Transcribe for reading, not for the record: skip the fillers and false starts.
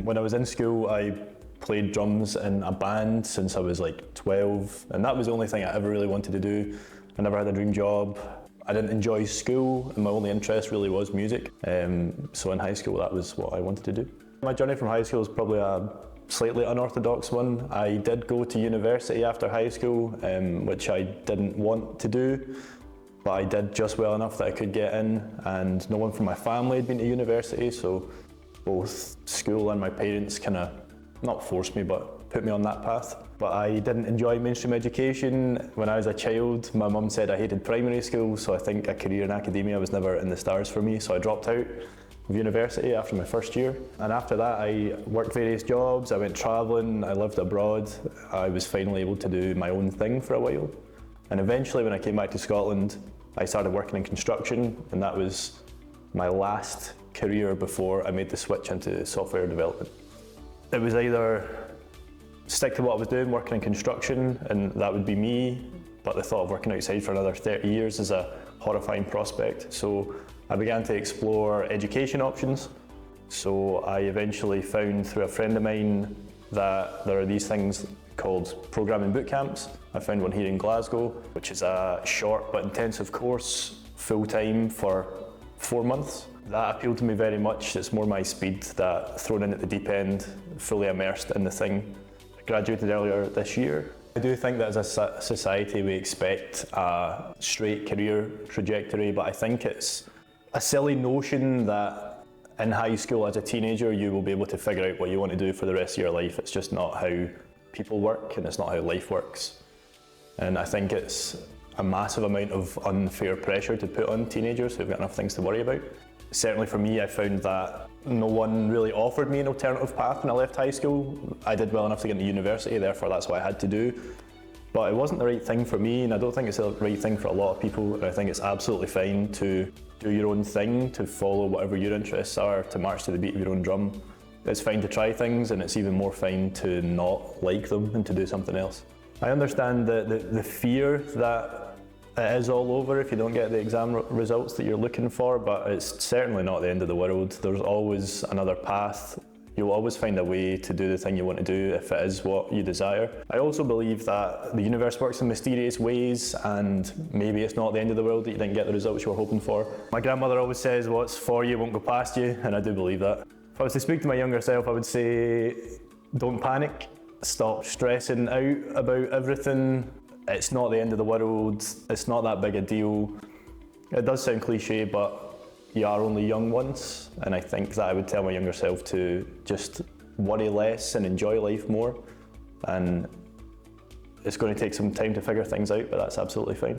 When I was in school, I played drums in a band since I was like 12, and that was the only thing I ever really wanted to do. I never had a dream job. I didn't enjoy school, and my only interest really was music. So in high school, that was what I wanted to do. My journey from high school is probably a slightly unorthodox one. I did go to university after high school, which I didn't want to do, but I did just well enough that I could get in, and no one from my family had been to university, so both school and my parents kind of, not forced me, but put me on that path. But I didn't enjoy mainstream education. When I was a child, my mum said I hated primary school, so I think a career in academia was never in the stars for me, so I dropped out of university after my first year. And after that, I worked various jobs, I went travelling, I lived abroad. I was finally able to do my own thing for a while. And eventually, when I came back to Scotland, I started working in construction, and that was my last career before I made the switch into software development. It was either stick to what I was doing, working in construction, and that would be me, but the thought of working outside for another 30 years is a horrifying prospect. So I began to explore education options. So I eventually found through a friend of mine that there are these things called programming boot camps. I found one here in Glasgow, which is a short but intensive course, full-time for 4 months. That appealed to me very much. It's more my speed, that thrown in at the deep end, fully immersed in the thing. I graduated earlier this year. I do think that as a society we expect a straight career trajectory, but I think it's a silly notion that in high school as a teenager you will be able to figure out what you want to do for the rest of your life. It's just not how people work, and it's not how life works. And I think it's a massive amount of unfair pressure to put on teenagers who've got enough things to worry about. Certainly for me, I found that no one really offered me an alternative path when I left high school. I did well enough to get into university, therefore that's what I had to do. But it wasn't the right thing for me, and I don't think it's the right thing for a lot of people. And I think it's absolutely fine to do your own thing, to follow whatever your interests are, to march to the beat of your own drum. It's fine to try things, and it's even more fine to not like them and to do something else. I understand the fear that it is all over if you don't get the exam results that you're looking for, but it's certainly not the end of the world. There's always another path. You'll always find a way to do the thing you want to do if it is what you desire. I also believe that the universe works in mysterious ways, and maybe it's not the end of the world that you didn't get the results you were hoping for. My grandmother always says, what's for you won't go past you, and I do believe that. If I was to speak to my younger self, I would say, don't panic. Stop stressing out about everything. It's not the end of the world. It's not that big a deal. It does sound cliche, but you are only young once, and I think that I would tell my younger self to just worry less and enjoy life more. And it's going to take some time to figure things out, but that's absolutely fine.